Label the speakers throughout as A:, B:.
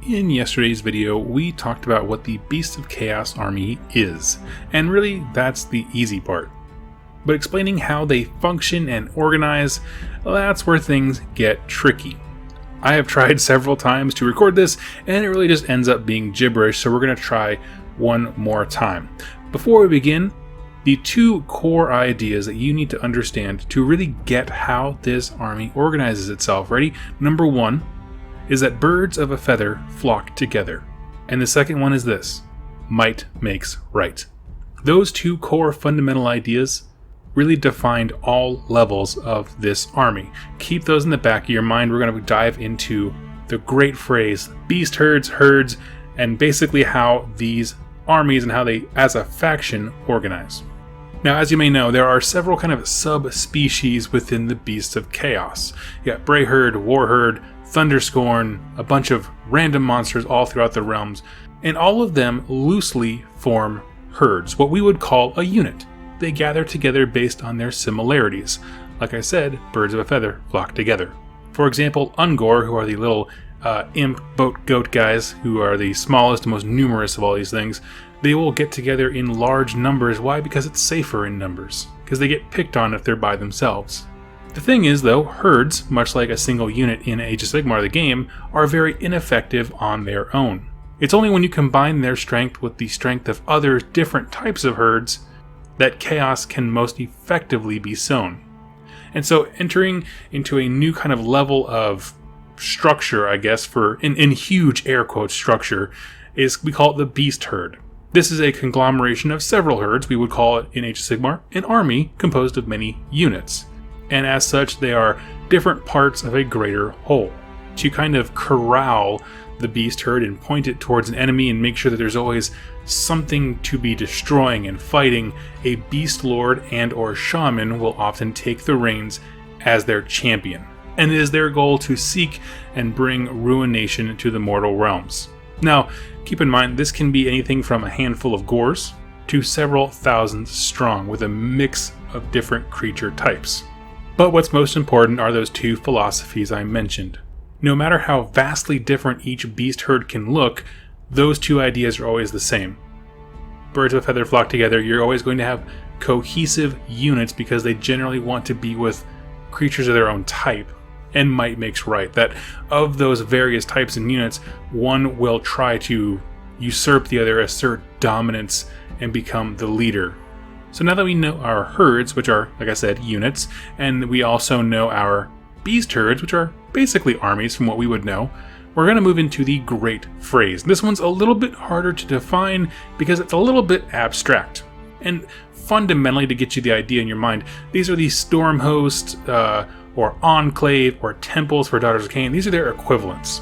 A: In yesterday's video, we talked about what the Beast of Chaos army is, and really that's the easy part. But explaining how they function and organize, that's where things get tricky. I have tried several times to record this, and it really just ends up being gibberish, so we're going to try one more time. Before we begin, the two core ideas that you need to understand to really get how this army organizes itself. Ready? Number one is that birds of a feather flock together. And the second one is this: might makes right. Those two core fundamental ideas really defined all levels of this army. Keep those in the back of your mind. We're going to dive into the Greatfrays, beast herds, and basically how these armies and how they, as a faction, organize. Now, as you may know, there are several kind of sub-species within the Beasts of Chaos. You got Brayherd, Warherd, Thunderscorn, a bunch of random monsters all throughout the realms, and all of them loosely form herds, what we would call a unit. They gather together based on their similarities. Like I said, birds of a feather flock together. For example, Ungor, who are the little imp boat goat guys, who are the smallest and most numerous of all these things, they will get together in large numbers. Why? Because it's safer in numbers, because they get picked on if they're by themselves. The thing is, though, herds, much like a single unit in Age of Sigmar the game, are very ineffective on their own. It's only when you combine their strength with the strength of other different types of herds that chaos can most effectively be sown. And so entering into a new kind of level of structure, I guess, for in huge air quotes structure, is we call it the beast herd. This is a conglomeration of several herds. We would call it in Age of Sigmar an army composed of many units. And as such, they are different parts of a greater whole. To kind of corral the beast herd and point it towards an enemy and make sure that there's always something to be destroying and fighting, a beast lord and or shaman will often take the reins as their champion. And it is their goal to seek and bring ruination to the mortal realms. Now, keep in mind, this can be anything from a handful of gores to several thousand strong, with a mix of different creature types. But what's most important are those two philosophies I mentioned. No matter how vastly different each beast herd can look, those two ideas are always the same. Birds of a feather flock together. You're always going to have cohesive units because they generally want to be with creatures of their own type. And might makes right. That of those various types and units, one will try to usurp the other, assert dominance, and become the leader. So now that we know our herds, which are, like I said, units, and we also know our beast herds, which are basically armies from what we would know, we're going to move into the Greatfrays. This one's a little bit harder to define because it's a little bit abstract. And fundamentally, to get you the idea in your mind, these are the storm hosts, or enclave, or temples for Daughters of Cain. These are their equivalents.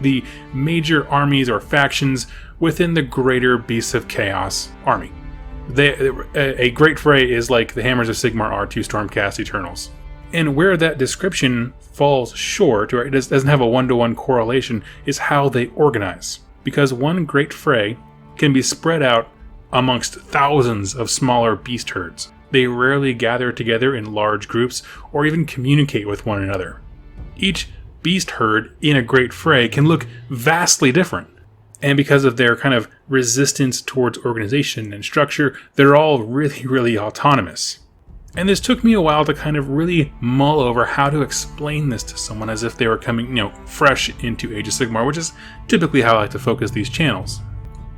A: The major armies or factions within the greater Beasts of Chaos army. A Greatfray is like the Hammers of Sigmar are to Stormcast Eternals. And where that description falls short, or it doesn't have a one-to-one correlation, is how they organize. Because one Greatfray can be spread out amongst thousands of smaller beast herds. They rarely gather together in large groups or even communicate with one another. Each beast herd in a Greatfray can look vastly different. And because of their kind of resistance towards organization and structure, they're all really autonomous. And this took me a while to kind of really mull over how to explain this to someone as if they were coming, fresh into Age of Sigmar, which is typically how I like to focus these channels.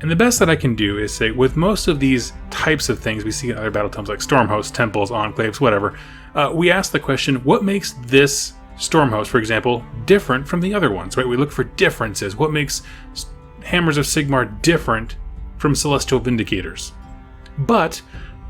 A: And the best that I can do is say, with most of these types of things we see in other battle tomes like Stormhosts, Temples, Enclaves, whatever, we ask the question, what makes this Stormhost, for example, different from the other ones, right? We look for differences. What makes Hammers of Sigmar different from Celestial Vindicators? But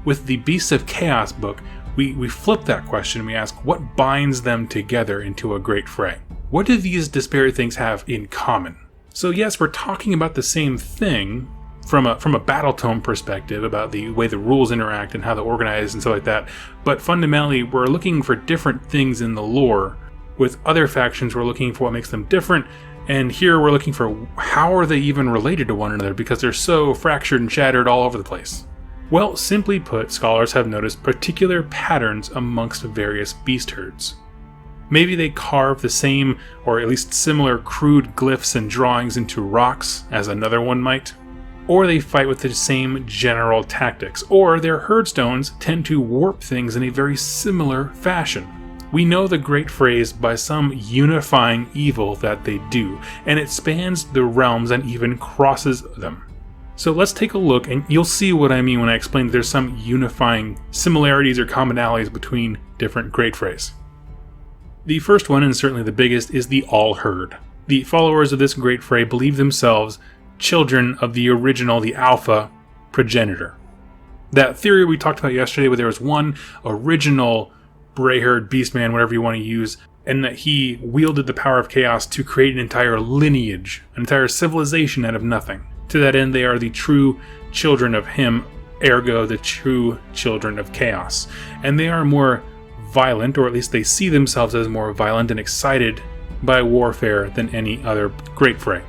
A: with the Beasts of Chaos book, we flip that question and we ask, what binds them together into a Greatfray? What do these disparate things have in common? So yes, we're talking about the same thing from a battle tome perspective about the way the rules interact and how they're organized and stuff like that, but fundamentally we're looking for different things in the lore. With other factions, we're looking for what makes them different, and here we're looking for how are they even related to one another because they're so fractured and shattered all over the place. Well, simply put, scholars have noticed particular patterns amongst various beast herds. Maybe they carve the same, or at least similar, crude glyphs and drawings into rocks as another one might. Or they fight with the same general tactics, or their herdstones tend to warp things in a very similar fashion. We know the Greatfrays by some unifying evil that they do, and it spans the realms and even crosses them. So let's take a look, and you'll see what I mean when I explain that there's some unifying similarities or commonalities between different Greatfrays. The first one, and certainly the biggest, is the All-Herd. The followers of this Greatfray believe themselves children of the original, the Alpha, progenitor. That theory we talked about yesterday, where there was one original Greyherd, Beastman, whatever you want to use, and that he wielded the power of chaos to create an entire lineage, an entire civilization out of nothing. To that end, they are the true children of him, ergo the true children of chaos. And they are more violent, or at least they see themselves as more violent and excited by warfare than any other Greatfray.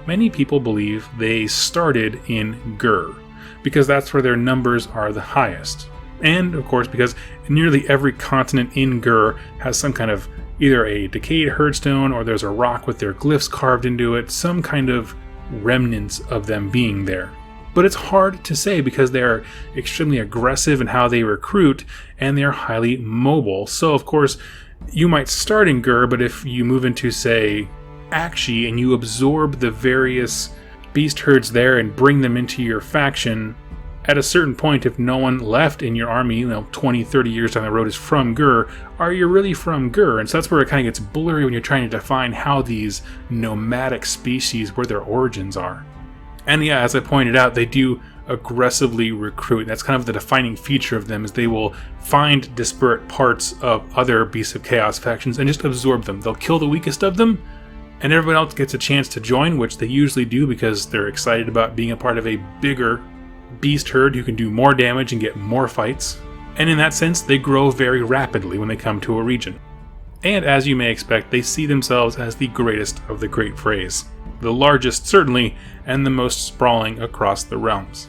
A: Many people believe they started in Gur, because that's where their numbers are the highest. And, of course, because nearly every continent in Gur has some kind of either a decayed herdstone, or there's a rock with their glyphs carved into it, some kind of remnants of them being there. But it's hard to say because they're extremely aggressive in how they recruit, and they're highly mobile. So, of course, you might start in Gur, but if you move into, say, Akshi, and you absorb the various beast herds there and bring them into your faction, at a certain point, if no one left in your army, 20, 30 years down the road is from Gur, are you really from Gur? And so that's where it kind of gets blurry when you're trying to define how these nomadic species, where their origins are. And yeah, as I pointed out, they do aggressively recruit. That's kind of the defining feature of them, is they will find disparate parts of other Beasts of Chaos factions and just absorb them. They'll kill the weakest of them, and everyone else gets a chance to join, which they usually do because they're excited about being a part of a bigger beast herd who can do more damage and get more fights. And in that sense, they grow very rapidly when they come to a region. And as you may expect, they see themselves as the greatest of the Greatfrays. The largest, certainly, and the most sprawling across the realms.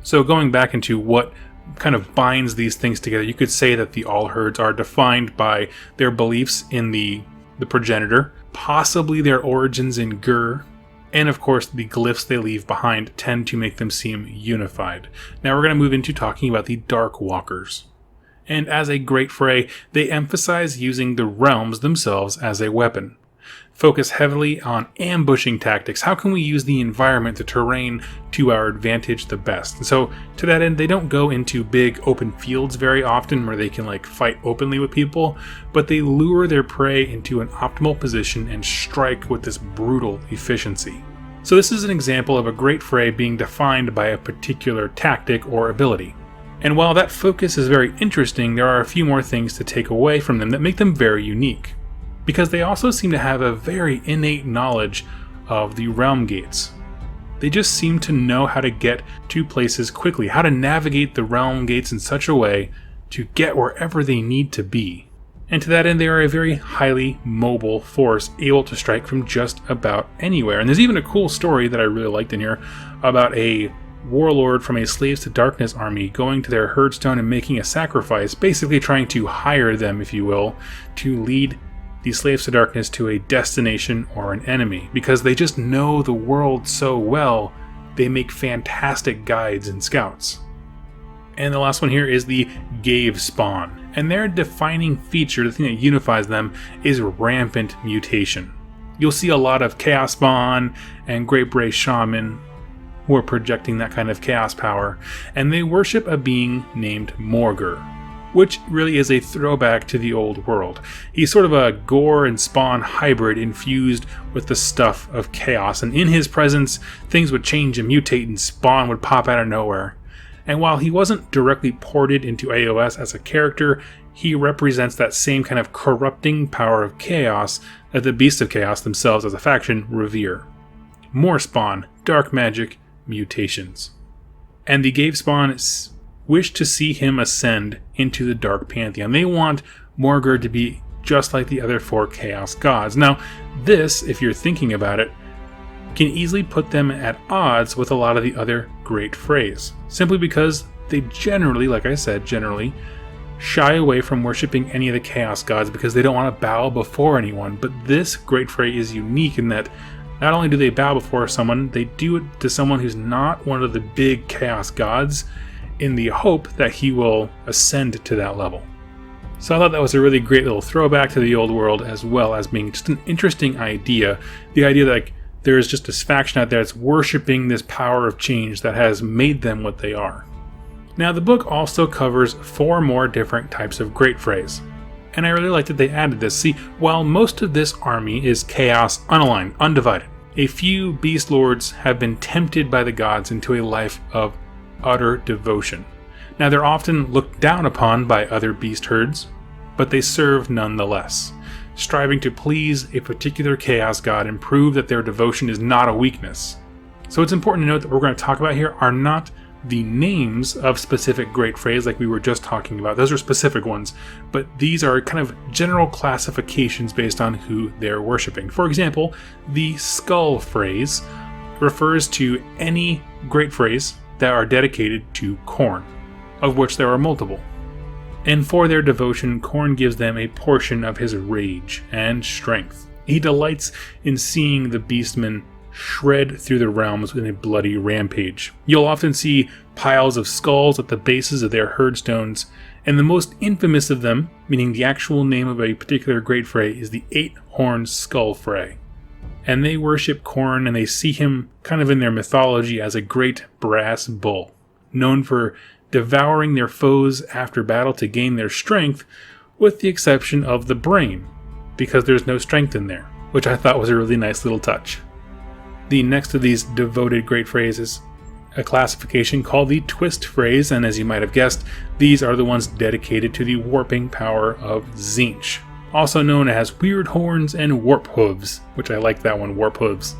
A: So going back into what kind of binds these things together, you could say that the All-Herds are defined by their beliefs in the progenitor, possibly their origins in Gur, and of course the glyphs they leave behind tend to make them seem unified. Now we're going to move into talking about the Darkwalkers. And as a Greatfray, they emphasize using the realms themselves as a weapon. Focus heavily on ambushing tactics. How can we use the environment, the terrain, to our advantage the best? And so, to that end, they don't go into big open fields very often where they can fight openly with people, but they lure their prey into an optimal position and strike with this brutal efficiency. So this is an example of a Greatfray being defined by a particular tactic or ability. And while that focus is very interesting, there are a few more things to take away from them that make them very unique. Because they also seem to have a very innate knowledge of the realm gates. They just seem to know how to get to places quickly, how to navigate the realm gates in such a way to get wherever they need to be. And to that end, they are a very highly mobile force, able to strike from just about anywhere. And there's even a cool story that I really liked in here about a warlord from a Slaves to Darkness army going to their herdstone and making a sacrifice, basically trying to hire them, if you will, to lead the Slaves to Darkness to a destination or an enemy. Because they just know the world so well, they make fantastic guides and scouts. And the last one here is the Cavespawn. And their defining feature, the thing that unifies them, is rampant mutation. You'll see a lot of Cavespawn and Greatbray Shaman who are projecting that kind of chaos power, and they worship a being named Morgur, which really is a throwback to the old world. He's sort of a Gore and Spawn hybrid infused with the stuff of chaos, and in his presence, things would change and mutate and Spawn would pop out of nowhere. And while he wasn't directly ported into AOS as a character, he represents that same kind of corrupting power of chaos that the Beasts of Chaos themselves as a faction revere. More Spawn, dark magic, mutations. And the Cavespawn wish to see him ascend into the Dark Pantheon. They want Morgur to be just like the other four Chaos Gods. Now, this, if you're thinking about it, can easily put them at odds with a lot of the other Greatfrays, simply because they generally, like I said, shy away from worshipping any of the Chaos Gods because they don't want to bow before anyone. But this Greatfray is unique in that not only do they bow before someone, they do it to someone who's not one of the big Chaos Gods in the hope that he will ascend to that level. So I thought that was a really great little throwback to the old world, as well as being just an interesting idea. The idea that there's just this faction out there that's worshipping this power of change that has made them what they are. Now the book also covers 4 more different types of Greatfrays. And I really like that they added this. See, while most of this army is chaos unaligned, undivided, a few beast lords have been tempted by the gods into a life of utter devotion. Now they're often looked down upon by other beast herds, but they serve nonetheless, striving to please a particular chaos god and prove that their devotion is not a weakness. So it's important to note that what we're going to talk about here are not the names of specific Greatfrays like we were just talking about. Those are specific ones, but these are kind of general classifications based on who they're worshipping. For example, the Skull phrase refers to any Greatfrays that are dedicated to Khorne, of which there are multiple. And for their devotion, Khorne gives them a portion of his rage and strength. He delights in seeing the beastmen shred through the realms in a bloody rampage. You'll often see piles of skulls at the bases of their herdstones, and the most infamous of them, meaning the actual name of a particular Greatfray, is the 8-horned Skull Fray. And they worship Khorne, and they see him kind of in their mythology as a great brass bull, known for devouring their foes after battle to gain their strength, with the exception of the brain, because there's no strength in there, which I thought was a really nice little touch. The next of these devoted Greatfrays is a classification called the Twist Phrase, and as you might have guessed, these are the ones dedicated to the warping power of Tzeentch, also known as Weird Horns and Warp Hooves, which I like that one, Warp Hooves.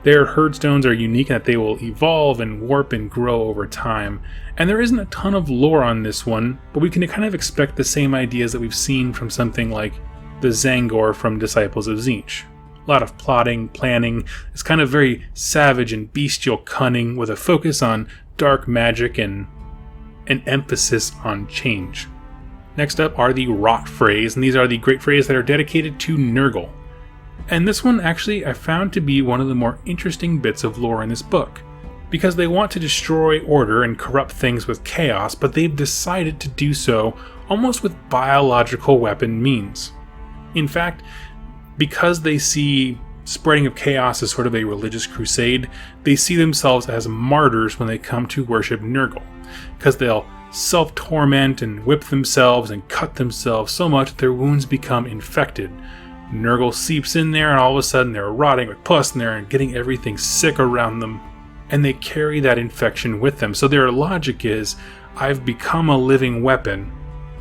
A: Their herdstones are unique in that they will evolve and warp and grow over time, and there isn't a ton of lore on this one, but we can kind of expect the same ideas that we've seen from something like the Zangor from Disciples of Tzeentch. A lot of plotting, planning, it's kind of very savage and bestial cunning with a focus on dark magic and an emphasis on change. Next up are the Rot Phrase, and these are the Greatfrays that are dedicated to Nurgle. And this one actually I found to be one of the more interesting bits of lore in this book, because they want to destroy order and corrupt things with chaos, but they've decided to do so almost with biological weapon means. In fact, because they see spreading of chaos as sort of a religious crusade, they see themselves as martyrs when they come to worship Nurgle, because they'll self-torment and whip themselves and cut themselves so much that their wounds become infected. Nurgle seeps in there and all of a sudden they're rotting with pus in there and getting everything sick around them, and they carry that infection with them. So their logic is, I've become a living weapon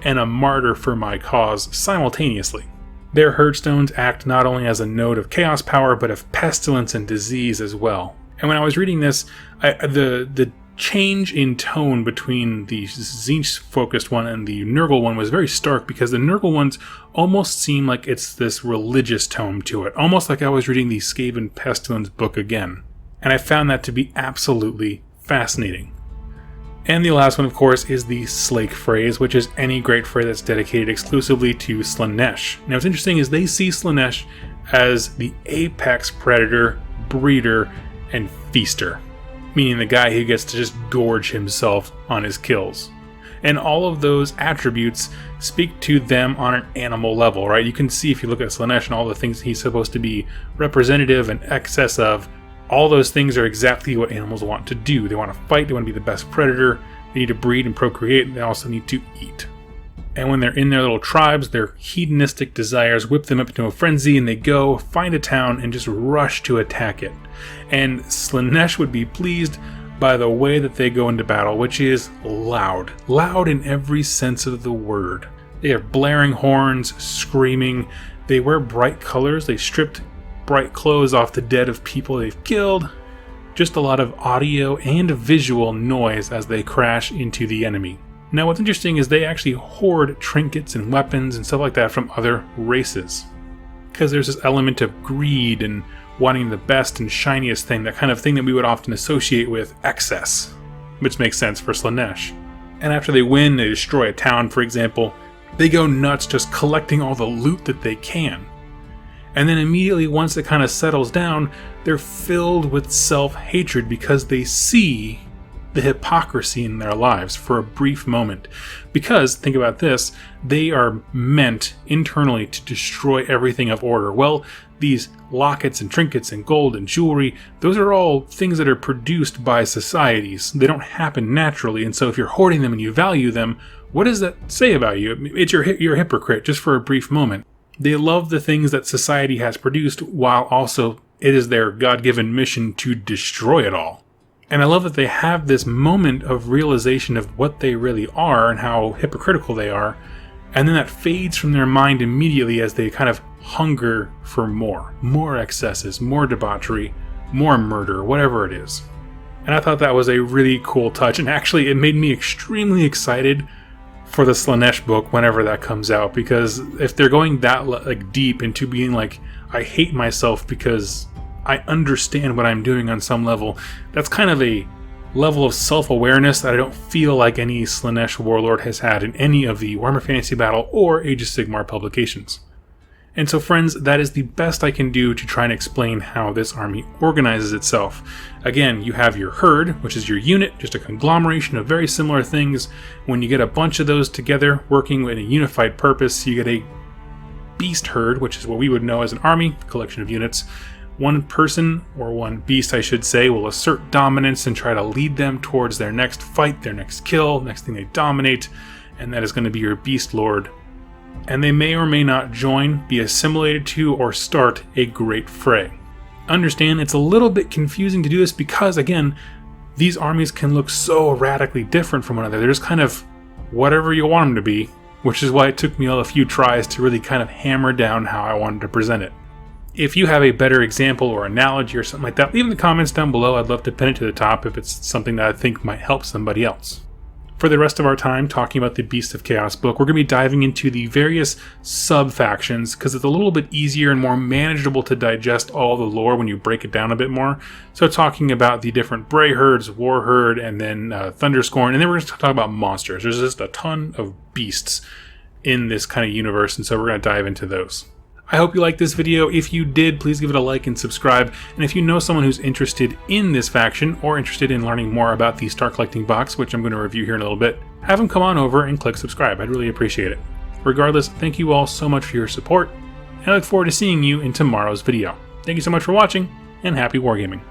A: and a martyr for my cause simultaneously. Their herdstones act not only as a node of chaos power, but of pestilence and disease as well. And when I was reading this, the change in tone between the Tzeentch-focused one and the Nurgle one was very stark, because the Nurgle ones almost seem like it's this religious tone to it, almost like I was reading the Skaven Pestilence book again. And I found that to be absolutely fascinating. And the last one, of course, is the Slake Phrase, which is any Greatfray that's dedicated exclusively to Slaanesh. Now what's interesting is they see Slaanesh as the apex predator, breeder, and feaster, meaning the guy who gets to just gorge himself on his kills. And all of those attributes speak to them on an animal level, right? You can see if you look at Slaanesh and all the things he's supposed to be representative and excess of, all those things are exactly what animals want to do. They want to fight, they want to be the best predator, they need to breed and procreate, and they also need to eat. And when they're in their little tribes, their hedonistic desires whip them up into a frenzy, and they go find a town and just rush to attack it. And Slaanesh would be pleased by the way that they go into battle, which is loud. Loud in every sense of the word. They have blaring horns, screaming, they wear bright colors, they stripped bright clothes off the dead of people they've killed. Just a lot of audio and visual noise as they crash into the enemy. Now what's interesting is they actually hoard trinkets and weapons and stuff like that from other races, because there's this element of greed and wanting the best and shiniest thing, that kind of thing that we would often associate with excess, which makes sense for Slaanesh. And after they win, they destroy a town, for example, they go nuts just collecting all the loot that they can. And then immediately once it kind of settles down, they're filled with self-hatred because they see the hypocrisy in their lives for a brief moment. Because, think about this, they are meant internally to destroy everything of order. Well, these lockets and trinkets and gold and jewelry, those are all things that are produced by societies. They don't happen naturally, and so if you're hoarding them and you value them, what does that say about you? You're a hypocrite just for a brief moment. They love the things that society has produced, while also it is their God-given mission to destroy it all. And I love that they have this moment of realization of what they really are and how hypocritical they are, and then that fades from their mind immediately as they kind of hunger for more excesses, more debauchery, more murder, whatever it is. And I thought that was a really cool touch, and actually it made me extremely excited for the Slaanesh book whenever that comes out, because if they're going that deep into being like, I hate myself because I understand what I'm doing on some level, that's kind of a level of self-awareness that I don't feel like any Slaanesh warlord has had in any of the Warhammer Fantasy Battle or Age of Sigmar publications. And so friends, that is the best I can do to try and explain how this army organizes itself. Again, you have your herd, which is your unit, just a conglomeration of very similar things. When you get a bunch of those together working in a unified purpose, you get a beast herd, which is what we would know as an army, a collection of units. One person, or one beast I should say, will assert dominance and try to lead them towards their next fight, their next kill, next thing they dominate, and that is going to be your beast lord. And they may or may not join, be assimilated to, or start a great fray. Understand, it's a little bit confusing to do this because, again, these armies can look so radically different from one another. They're just kind of whatever you want them to be, which is why it took me a few tries to really kind of hammer down how I wanted to present it. If you have a better example or analogy or something like that, leave in the comments down below. I'd love to pin it to the top if it's something that I think might help somebody else. For the rest of our time talking about the Beast of Chaos book, we're going to be diving into the various sub-factions because it's a little bit easier and more manageable to digest all the lore when you break it down a bit more. So talking about the different Bray herds, War Herd, and then Thunderscorn, and then we're going to talk about monsters. There's just a ton of beasts in this kind of universe, and so we're going to dive into those. I hope you liked this video. If you did, please give it a like and subscribe. And if you know someone who's interested in this faction or interested in learning more about the Star Collecting box, which I'm going to review here in a little bit, have them come on over and click subscribe. I'd really appreciate it. Regardless, thank you all so much for your support, and I look forward to seeing you in tomorrow's video. Thank you so much for watching, and happy wargaming.